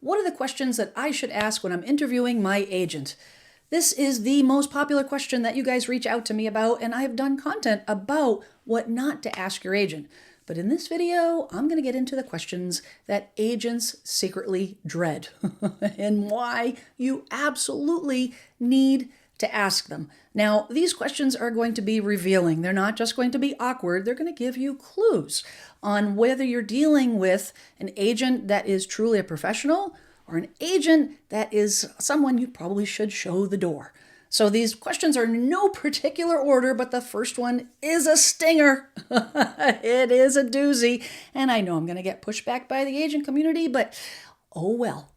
What are the questions that I should ask when I'm interviewing my agent? This is the most popular question that you guys reach out to me about, and I've done content about what not to ask your agent. But in this video, I'm going to get into the questions that agents secretly dread and why you absolutely need to ask them. Now, these questions are going to be revealing. They're not just going to be awkward. They're going to give you clues on whether you're dealing with an agent that is truly a professional or an agent that is someone you probably should show the door. So these questions are in no particular order, but the first one is a stinger. It is a doozy. And I know I'm going to get pushed back by the agent community, but oh well.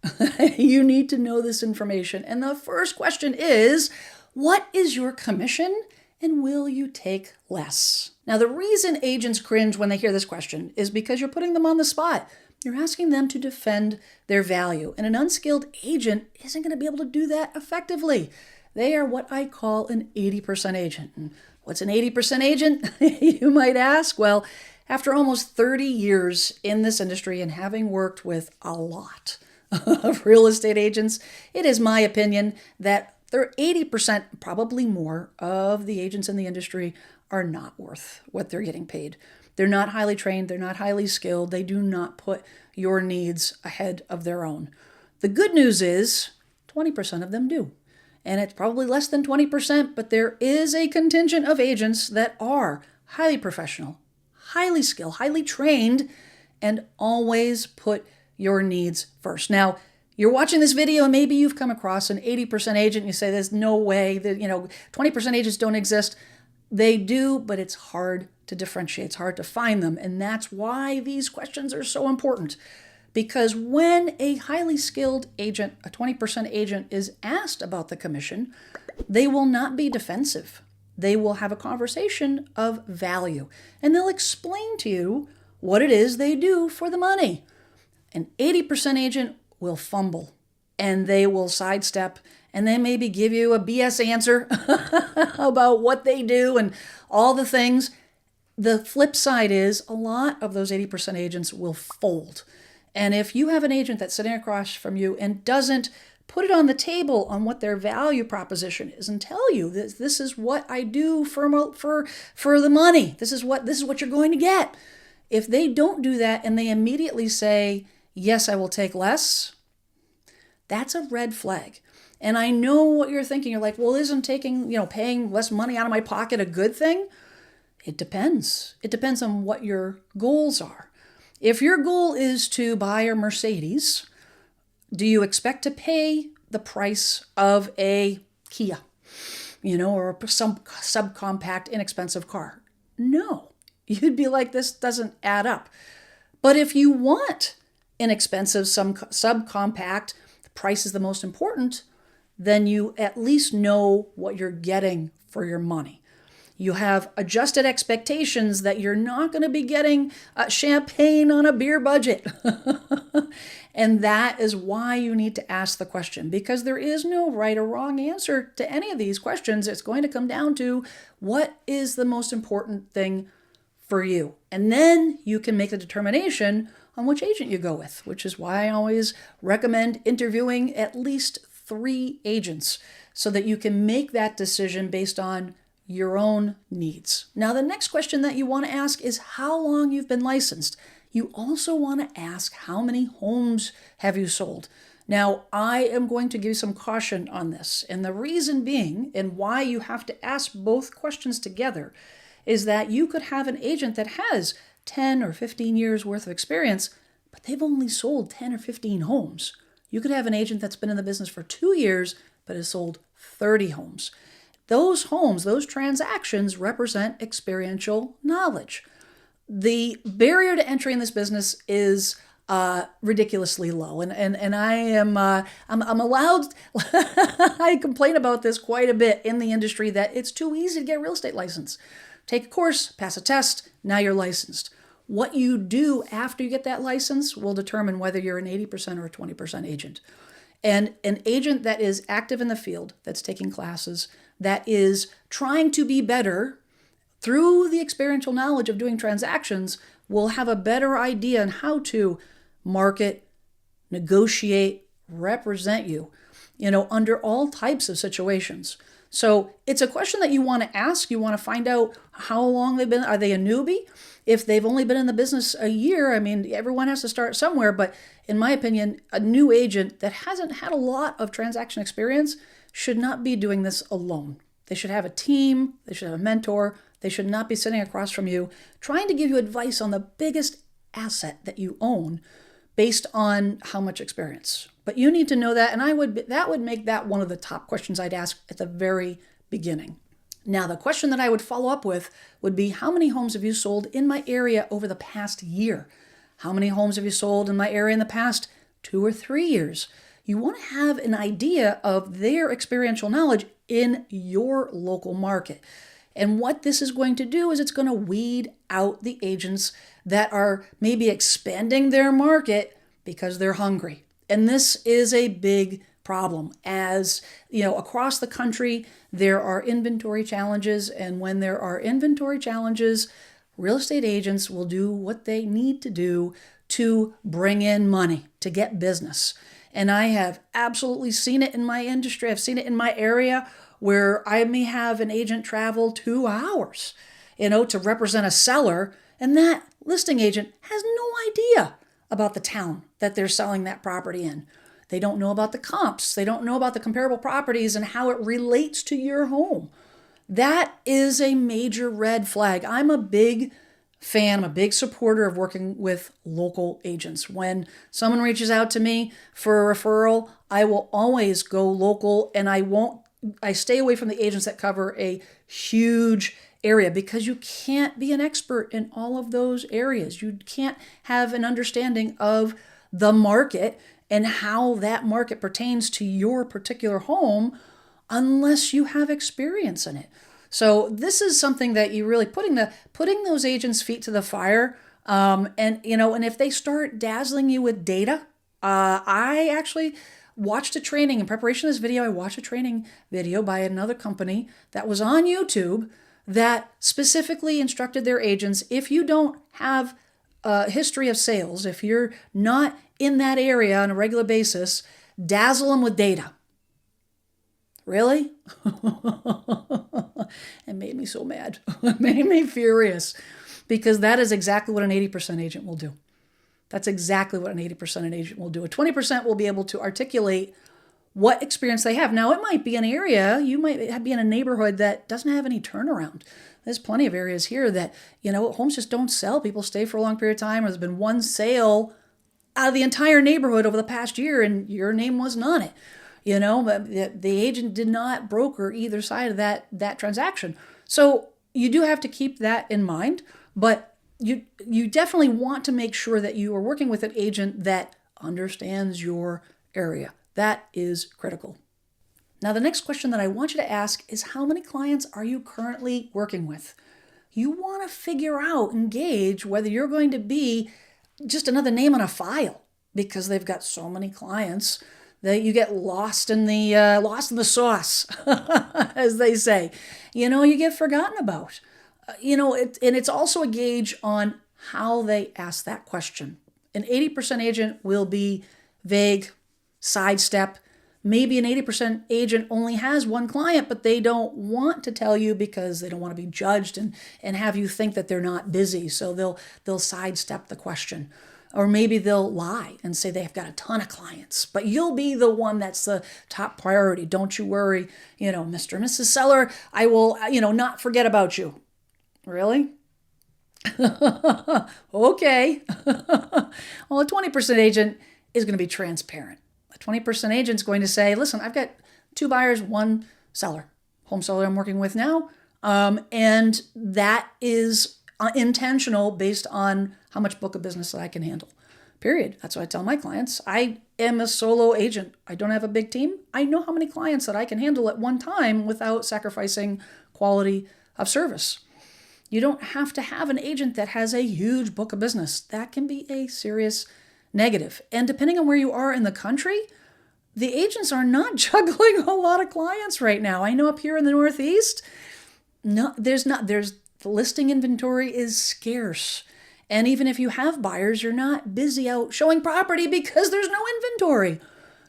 You need to know this information. And the first question is, what is your commission and will you take less? Now, the reason agents cringe when they hear this question is because you're putting them on the spot. You're asking them to defend their value, and an unskilled agent isn't going to be able to do that effectively. They are what I call an 80% agent. And what's an 80% agent, you might ask? Well, after almost 30 years in this industry and having worked with a lot of real estate agents, it is my opinion that 80%, probably more, of the agents in the industry are not worth what they're getting paid. They're not highly trained. They're not highly skilled. They do not put your needs ahead of their own. The good news is 20% of them do. And it's probably less than 20%, but there is a contingent of agents that are highly professional, highly skilled, highly trained, and always put your needs first. Now, you're watching this video and maybe you've come across an 80% agent and you say, there's no way that, 20% agents don't exist. They do, but it's hard to differentiate. It's hard to find them. And that's why these questions are so important. Because when a highly skilled agent, a 20% agent, is asked about the commission, they will not be defensive. They will have a conversation of value. And they'll explain to you what it is they do for the money. An 80% agent will fumble and they will sidestep and they maybe give you a BS answer about what they do and all the things. The flip side is a lot of those 80% agents will fold. And if you have an agent that's sitting across from you and doesn't put it on the table on what their value proposition is and tell you this is what I do for the money, this is what you're going to get. If they don't do that and they immediately say, yes, I will take less, that's a red flag. And I know what you're thinking. You're like, well, isn't paying less money out of my pocket a good thing? It depends. It depends on what your goals are. If your goal is to buy a Mercedes, do you expect to pay the price of a Kia, or some subcompact, inexpensive car? No. You'd be like, this doesn't add up. But if you want inexpensive, some subcompact, the price is the most important, then you at least know what you're getting for your money. You have adjusted expectations that you're not going to be getting champagne on a beer budget. And that is why you need to ask the question, because there is no right or wrong answer to any of these questions. It's going to come down to what is the most important thing for you. And then you can make a determination on which agent you go with, which is why I always recommend interviewing at least 3 agents so that you can make that decision based on your own needs. Now, the next question that you want to ask is how long you've been licensed. You also want to ask how many homes have you sold. Now, I am going to give you some caution on this. And the reason being, and why you have to ask both questions together, is that you could have an agent that has 10 or 15 years worth of experience, but they've only sold 10 or 15 homes. You could have an agent that's been in the business for 2 years, but has sold 30 homes. Those homes, those transactions represent experiential knowledge. The barrier to entry in this business is ridiculously low, and I am I'm allowed. I complain about this quite a bit in the industry that it's too easy to get a real estate license. Take a course, pass a test, now you're licensed. What you do after you get that license will determine whether you're an 80% or a 20% agent. And an agent that is active in the field, that's taking classes, that is trying to be better through the experiential knowledge of doing transactions, will have a better idea on how to market, negotiate, represent you, under all types of situations. So it's a question that you want to ask. You want to find out how long they've been. Are they a newbie? If they've only been in the business a year, I mean, everyone has to start somewhere. But in my opinion, a new agent that hasn't had a lot of transaction experience should not be doing this alone. They should have a team. They should have a mentor. They should not be sitting across from you trying to give you advice on the biggest asset that you own based on how much experience. But you need to know that, and that would make that one of the top questions I'd ask at the very beginning. Now, the question that I would follow up with would be, how many homes have you sold in my area over the past year? How many homes have you sold in my area in the past 2 or 3 years? You want to have an idea of their experiential knowledge in your local market. And what this is going to do is it's going to weed out the agents that are maybe expanding their market because they're hungry. And this is a big problem. As across the country, there are inventory challenges. And when there are inventory challenges, real estate agents will do what they need to do to bring in money, to get business. And I have absolutely seen it in my industry. I've seen it in my area where I may have an agent travel 2 hours, to represent a seller. And that listing agent has no idea about the town that they're selling that property in. They don't know about the comps. They don't know about the comparable properties and how it relates to your home. That is a major red flag. I'm a big fan, I'm a big supporter of working with local agents. When someone reaches out to me for a referral, I will always go local, and I stay away from the agents that cover a huge area, because you can't be an expert in all of those areas. You can't have an understanding of the market and how that market pertains to your particular home unless you have experience in it. So this is something that you really putting those agents' feet to the fire. And if they start dazzling you with data, I actually watched a training in preparation of this video. I watched a training video by another company that was on YouTube that specifically instructed their agents, if you don't have a history of sales, if you're not in that area on a regular basis, dazzle them with data. Really? It made me so mad. It made me furious, because that is exactly what an 80% agent will do. That's exactly what an 80% agent will do. A 20% will be able to articulate what experience they have. Now, it might be an area, you might be in a neighborhood that doesn't have any turnaround. There's plenty of areas here that, homes just don't sell. People stay for a long period of time, or there's been one sale out of the entire neighborhood over the past year and your name wasn't on it. But the agent did not broker either side of that transaction. So you do have to keep that in mind, but you definitely want to make sure that you are working with an agent that understands your area. That is critical. Now, the next question that I want you to ask is, how many clients are you currently working with? You want to figure out and gauge whether you're going to be just another name on a file, because they've got so many clients that you get lost in the sauce, as they say. You get forgotten about. And it's also a gauge on how they ask that question. An 80% agent will be vague, sidestep. Maybe an 80% agent only has one client, but they don't want to tell you because they don't want to be judged and have you think that they're not busy. So they'll sidestep the question. Or maybe they'll lie and say they've got a ton of clients, but you'll be the one that's the top priority. Don't you worry, Mr. and Mrs. Seller, I will, not forget about you. Really? Okay. Well, a 20% agent is going to be transparent. A 20% agent is going to say, listen, I've got 2 buyers, 1 seller, home seller I'm working with now. And that is intentional based on how much book of business that I can handle. Period. That's what I tell my clients. I am a solo agent. I don't have a big team. I know how many clients that I can handle at one time without sacrificing quality of service. You don't have to have an agent that has a huge book of business. That can be a serious negative. And depending on where you are in the country, the agents are not juggling a lot of clients right now. I know up here in the Northeast, the listing inventory is scarce. And even if you have buyers, you're not busy out showing property because there's no inventory.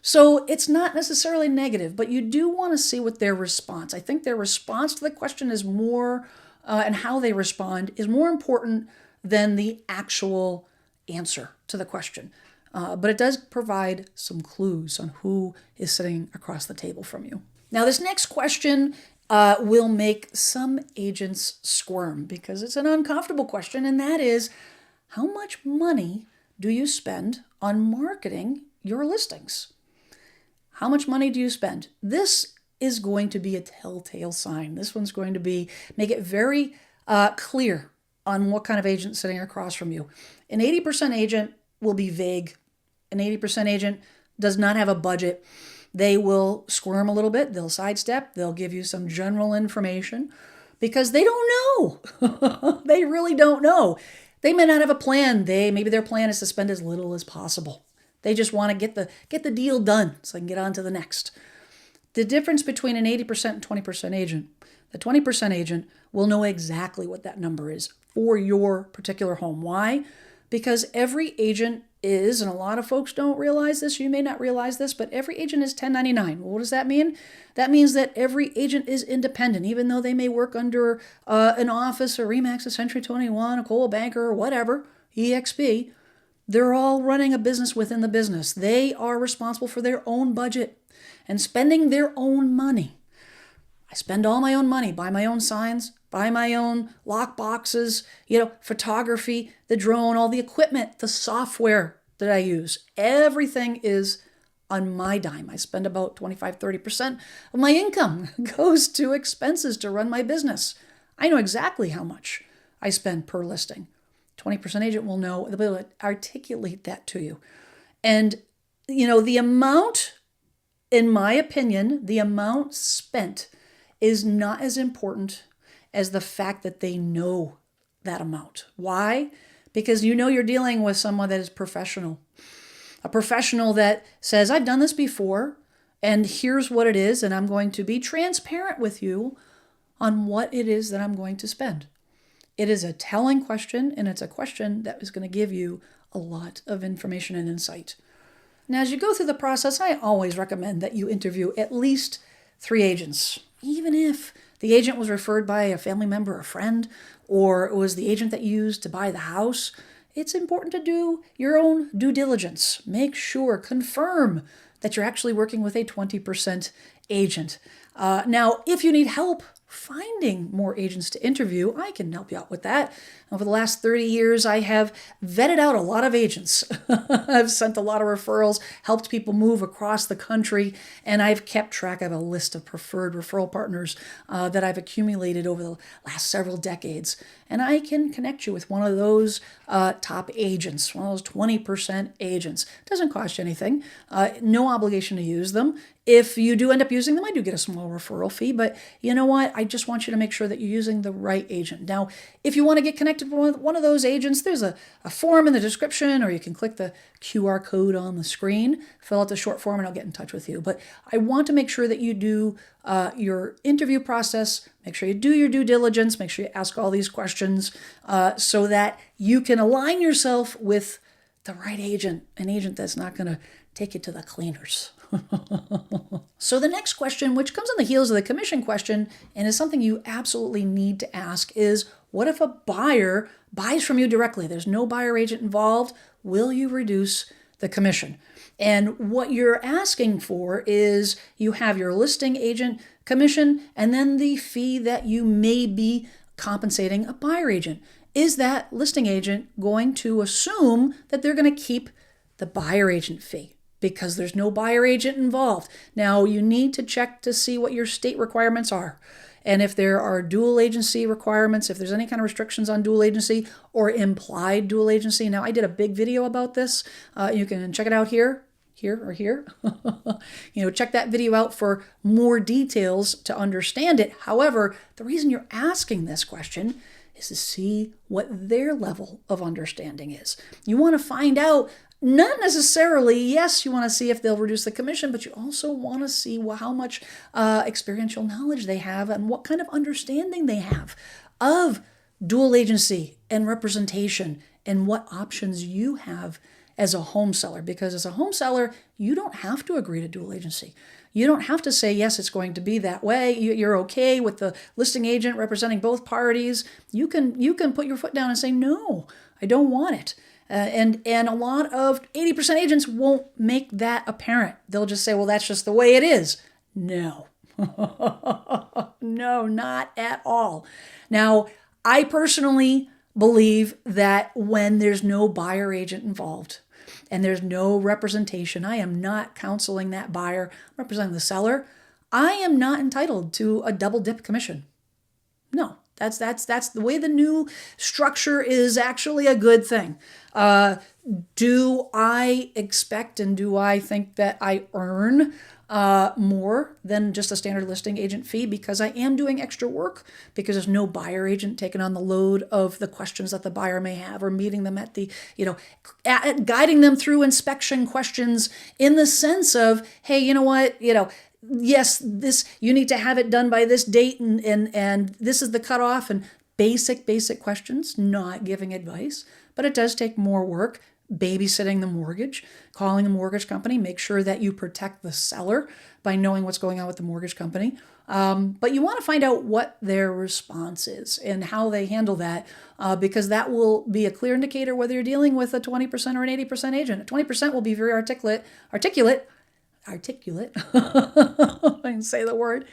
So it's not necessarily negative, but you do want to see what their response. I think their response to the question is more, and how they respond is more important than the actual answer to the question. But it does provide some clues on who is sitting across the table from you. Now, this next question will make some agents squirm because it's an uncomfortable question, and that is, how much money do you spend on marketing your listings? How much money do you spend? This is going to be a telltale sign. This one's going to make it very clear on what kind of agent sitting across from you. An 80% agent will be vague. An 80% agent does not have a budget. They will squirm a little bit. They'll sidestep. They'll give you some general information because they don't know. They really don't know. They may not have a plan. Maybe their plan is to spend as little as possible. They just want to get the deal done so they can get on to the next. The difference between an 80% and 20% agent, the 20% agent will know exactly what that number is for your particular home. Why? Because every agent is, and a lot of folks don't realize this, you may not realize this, but every agent is 1099. Well, what does that mean? That means that every agent is independent, even though they may work under an office, a RE/MAX, a Century 21, a Coldwell Banker, or whatever, EXP. They're all running a business within the business. They are responsible for their own budget and spending their own money. I spend all my own money, buy my own signs, buy my own lock boxes, photography, the drone, all the equipment, the software that I use. Everything is on my dime. I spend about 25-30% of my income goes to expenses to run my business. I know exactly how much I spend per listing. 20% agent will know, they'll be able to articulate that to you. And, the amount, in my opinion, the amount spent is not as important as the fact that they know that amount. Why? Because you're dealing with someone that is professional. A professional that says, I've done this before, and here's what it is, and I'm going to be transparent with you on what it is that I'm going to spend. It is a telling question, and it's a question that is going to give you a lot of information and insight. Now, as you go through the process, I always recommend that you interview at least 3 agents, even if the agent was referred by a family member, a friend, or it was the agent that you used to buy the house. It's important to do your own due diligence. Make sure, confirm that you're actually working with a 20% agent. Now, if you need help finding more agents to interview, I can help you out with that. Over the last 30 years, I have vetted out a lot of agents. I've sent a lot of referrals, helped people move across the country, and I've kept track of a list of preferred referral partners that I've accumulated over the last several decades. And I can connect you with one of those top agents, one of those 20% agents. It doesn't cost you anything, no obligation to use them. If you do end up using them, I do get a small referral fee, but you know what? I just want you to make sure that you're using the right agent. Now, if you want to get connected with one of those agents, there's a form in the description, or you can click the QR code on the screen, fill out the short form, and I'll get in touch with you. But I want to make sure that you do your interview process, make sure you do your due diligence, make sure you ask all these questions so that you can align yourself with the right agent, an agent that's not going to take you to the cleaners. So the next question, which comes on the heels of the commission question and is something you absolutely need to ask, is what if a buyer buys from you directly? There's no buyer agent involved. Will you reduce the commission? And what you're asking for is you have your listing agent commission and then the fee that you may be compensating a buyer agent. Is that listing agent going to assume that they're going to keep the buyer agent fee? Because there's no buyer agent involved. Now, you need to check to see what your state requirements are. And if there are dual agency requirements, if there's any kind of restrictions on dual agency or implied dual agency. Now, I did a big video about this. You can check it out here, or here. Check that video out for more details to understand it. However, the reason you're asking this question is to see what their level of understanding is. You want to find out. Not necessarily, yes, you want to see if they'll reduce the commission, but you also want to see how much experiential knowledge they have and what kind of understanding they have of dual agency and representation and what options you have as a home seller. Because as a home seller, you don't have to agree to dual agency. You don't have to say, yes, it's going to be that way. You're okay with the listing agent representing both parties. You can put your foot down and say, no, I don't want it. And a lot of 80% agents won't make that apparent. They'll just say, well, that's just the way it is. No. No, not at all. Now, I personally believe that when there's no buyer agent involved and there's no representation, I am not counseling that buyer, I'm representing the seller, I am not entitled to a double dip commission. No, that's the way the new structure is actually a good thing. Do I expect and do I think that I earn more than just a standard listing agent fee because I am doing extra work, because there's no buyer agent taking on the load of the questions that the buyer may have, or meeting them at the, guiding them through inspection questions in the sense of, hey, you know what, yes, this, you need to have it done by this date and this is the cutoff, and basic questions, not giving advice. But it does take more work. Babysitting the mortgage, calling the mortgage company, make sure that you protect the seller by knowing what's going on with the mortgage company. But you want to find out what their response is and how they handle that, because that will be a clear indicator whether you're dealing with a 20% or an 80% agent. A 20% will be very articulate, I can say the word,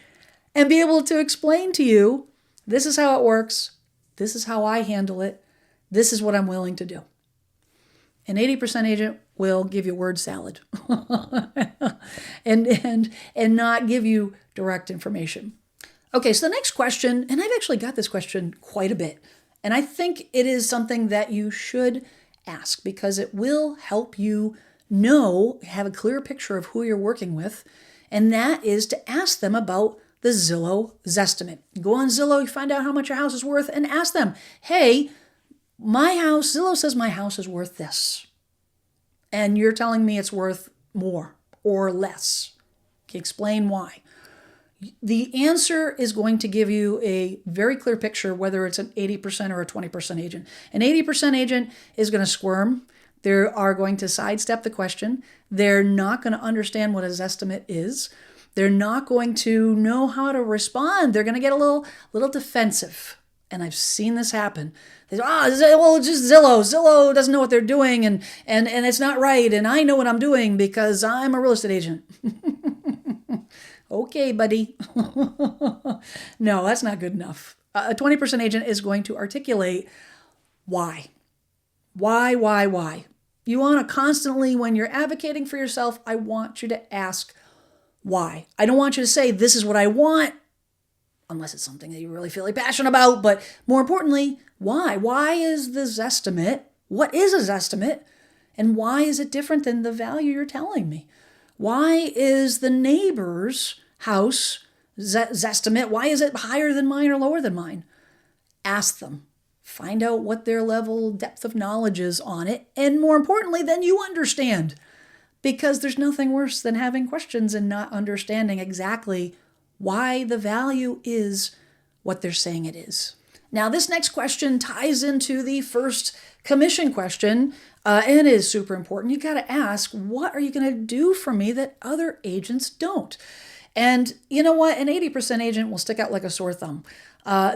and be able to explain to you, this is how it works, this is how I handle it, this is what I'm willing to do. An 80% agent will give you word salad and not give you direct information. Okay, so the next question, and I've actually got this question quite a bit, and I think it is something that you should ask because it will help you have a clear picture of who you're working with, and that is to ask them about the Zillow Zestimate. Go on Zillow, you find out how much your house is worth, and ask them, hey, Zillow says my house is worth this, and you're telling me it's worth more or less. Okay, explain why. The answer is going to give you a very clear picture whether it's an 80% or a 20% agent. An 80% agent is going to squirm. They are going to sidestep the question. They're not going to understand what a Zestimate is. They're not going to know how to respond. They're going to get a little defensive. And I've seen this happen. They say, it's just Zillow. Zillow doesn't know what they're doing, and it's not right, and I know what I'm doing because I'm a real estate agent. Okay, buddy. No, that's not good enough. A 20% agent is going to articulate why. Why? You want to constantly, when you're advocating for yourself, I want you to ask why. I don't want you to say, this is what I want, unless it's something that you really feel passionate about. But more importantly, why? Why is the Zestimate? What is a Zestimate? And why is it different than the value you're telling me? Why is the neighbor's house Zestimate, why is it higher than mine or lower than mine? Ask them. Find out what their depth of knowledge is on it. And more importantly, then you understand. Because there's nothing worse than having questions and not understanding exactly why the value is what they're saying it is. Now, this next question ties into the first commission question, and it is super important. You got to ask, what are you going to do for me that other agents don't? And you know what? An 80% agent will stick out like a sore thumb.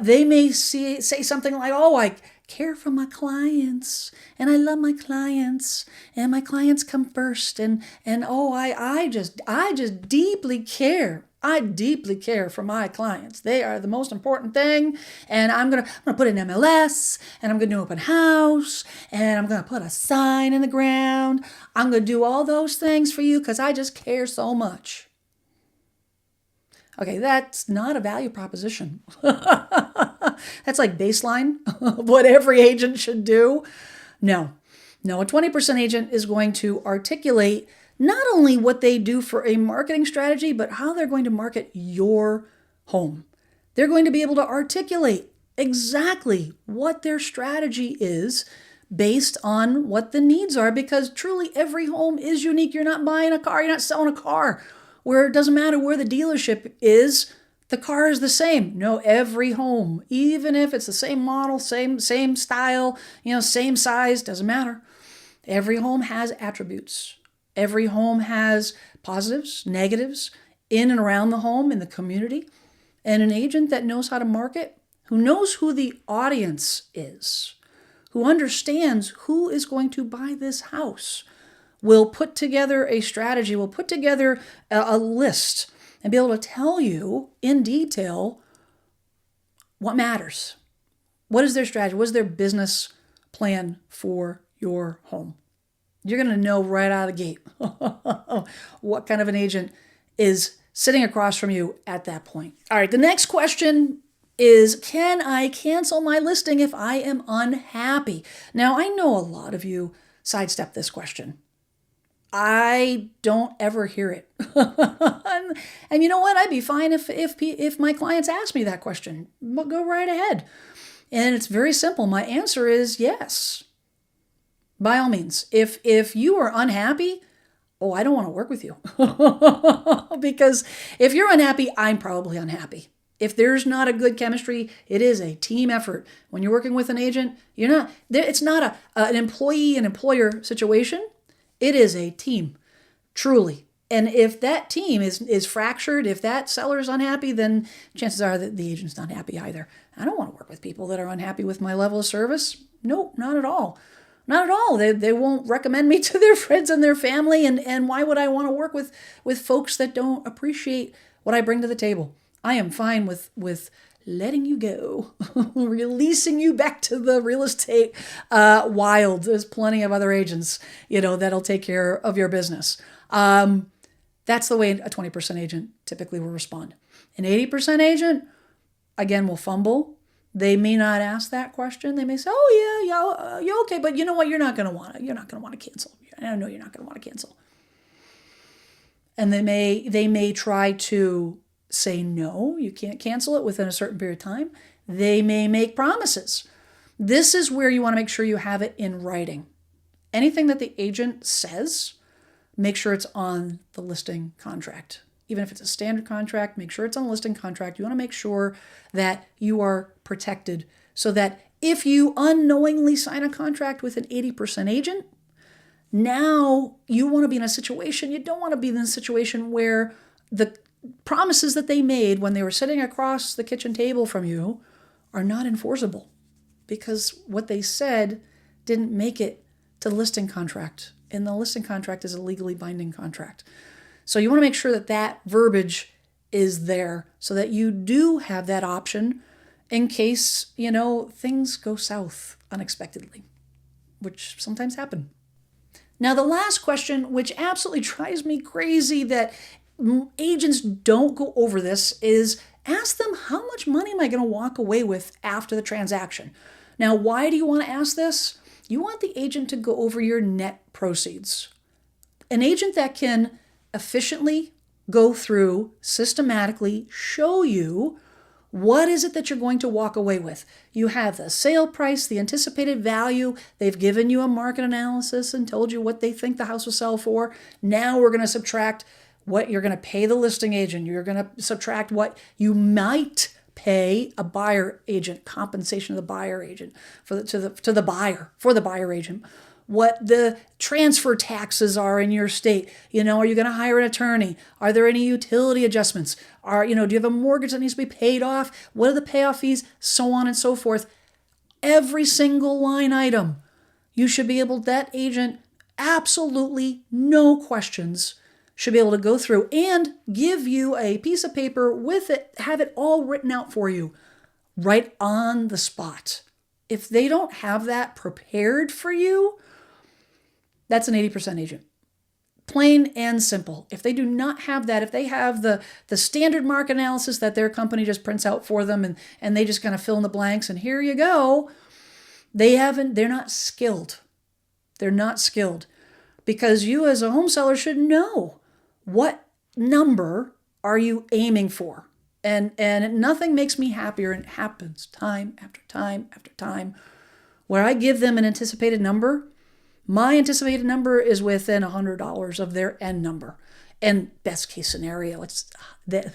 They may say something like, I care for my clients, and I love my clients, and my clients come first, and I just deeply care. I deeply care for my clients. They are the most important thing, and I'm gonna put an MLS, and I'm gonna do an open house, and I'm gonna put a sign in the ground. I'm gonna do all those things for you because I just care so much. Okay, that's not a value proposition. That's like baseline of what every agent should do. No, a 20% agent is going to articulate not only what they do for a marketing strategy, but how they're going to market your home. They're going to be able to articulate exactly what their strategy is based on what the needs are, because truly every home is unique. You're not buying a car, you're not selling a car, where it doesn't matter where the dealership is, The car is the same. No, every home, even if it's the same model, same style, same size, doesn't matter. Every home has attributes. Every home has positives, negatives, in and around the home, in the community. And an agent that knows how to market, who knows who the audience is, who understands who is going to buy this house, will put together a strategy, will put together a list and be able to tell you in detail what matters. What is their strategy? What is their business plan for your home? You're going to know right out of the gate what kind of an agent is sitting across from you at that point. All right, the next question is, can I cancel my listing if I am unhappy? Now, I know a lot of you sidestep this question. I don't ever hear it. And you know what? I'd be fine if my clients ask me that question. Go right ahead. And it's very simple. My answer is yes. By all means. If you are unhappy, I don't want to work with you. Because if you're unhappy, I'm probably unhappy. If there's not a good chemistry, it is a team effort. When you're working with an agent, it's not an employee and employer situation. It is a team, truly. And if that team is fractured, if that seller is unhappy, then chances are that the agent's not happy either. I don't want to work with people that are unhappy with my level of service. Nope, not at all. Not at all. They won't recommend me to their friends and their family. And why would I want to work with folks that don't appreciate what I bring to the table? I am fine with letting you go, releasing you back to the real estate wild. There's plenty of other agents, that'll take care of your business. That's the way a 20% agent typically will respond. An 80% agent, again, will fumble. They may not ask that question. They may say, "Oh yeah, okay," but you know what? You're not going to want to cancel. I know you're not going to want to cancel. And they may try to say, no, you can't cancel it within a certain period of time. They may make promises. This is where you want to make sure you have it in writing. Anything that the agent says, make sure it's on the listing contract. Even if it's a standard contract, make sure it's on the listing contract. You want to make sure that you are protected so that if you unknowingly sign a contract with an 80% agent, now you want to be in a situation, you don't want to be in a situation where the promises that they made when they were sitting across the kitchen table from you are not enforceable because what they said didn't make it to the listing contract, and the listing contract is a legally binding contract. So you want to make sure that verbiage is there so that you do have that option in case, things go south unexpectedly, which sometimes happen. Now, the last question, which absolutely drives me crazy that agents don't go over this, is ask them, how much money am I going to walk away with after the transaction? Now, why do you want to ask this? You want the agent to go over your net proceeds. An agent that can efficiently go through, systematically show you what is it that you're going to walk away with. You have the sale price, the anticipated value. They've given you a market analysis and told you what they think the house will sell for. Now we're going to subtract what you're going to pay the listing agent. You're going to subtract what you might pay a buyer agent, compensation of the buyer agent for the buyer agent. What the transfer taxes are in your state. Are you going to hire an attorney? Are there any utility adjustments? Do you have a mortgage that needs to be paid off? What are the payoff fees? So on and so forth. Every single line item. You should be able, that agent, absolutely no questions, should be able to go through and give you a piece of paper with it, have it all written out for you right on the spot. If they don't have that prepared for you, that's an 80% agent. Plain and simple. If they do not have that, if they have the standard market analysis that their company just prints out for them and they just kind of fill in the blanks and here you go, they're not skilled. They're not skilled because you as a home seller should know what number are you aiming for. And nothing makes me happier, and it happens time after time after time, where I give them an anticipated number. My anticipated number is within $100 of their end number. And best case scenario, it's the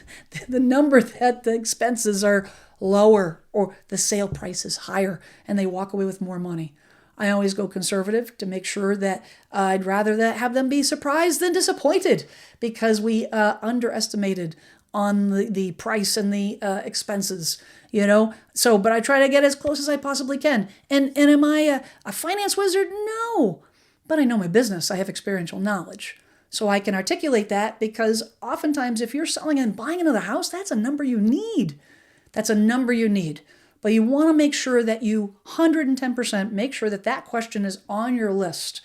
number that the expenses are lower or the sale price is higher and they walk away with more money. I always go conservative to make sure that I'd rather that have them be surprised than disappointed because we underestimated on the price and the expenses, you know? So, but I try to get as close as I possibly can. And am I a finance wizard? No, but I know my business. I have experiential knowledge. So I can articulate that because oftentimes if you're selling and buying another house, that's a number you need. That's a number you need. But you want to make sure that you 110% make sure that that question is on your list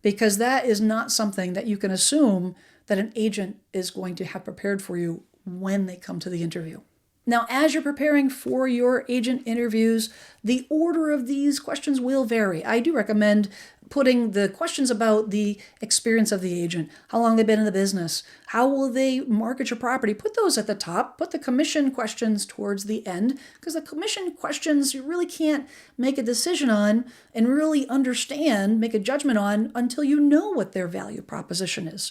because that is not something that you can assume that an agent is going to have prepared for you when they come to the interview. Now, as you're preparing for your agent interviews, the order of these questions will vary. I do recommend putting the questions about the experience of the agent, how long they've been in the business, how will they market your property, put those at the top, put the commission questions towards the end, because the commission questions you really can't make a decision on and really understand, make a judgment on until you know what their value proposition is.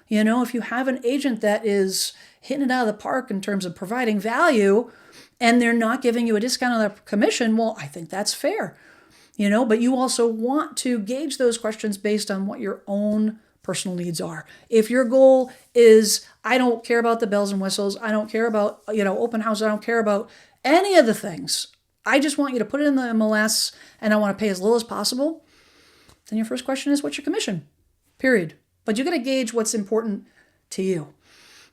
You know, if you have an agent that is hitting it out of the park in terms of providing value and they're not giving you a discount on their commission, well, I think that's fair. You know, but you also want to gauge those questions based on what your own personal needs are. If your goal is, I don't care about the bells and whistles, I don't care about, open house, I don't care about any of the things, I just want you to put it in the MLS and I want to pay as little as possible, then your first question is, what's your commission? Period. But you got to gauge what's important to you.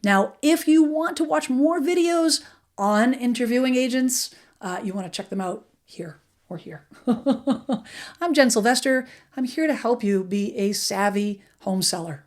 Now, if you want to watch more videos on interviewing agents, you want to check them out here or here. I'm Jen Sylvester. I'm here to help you be a savvy home seller.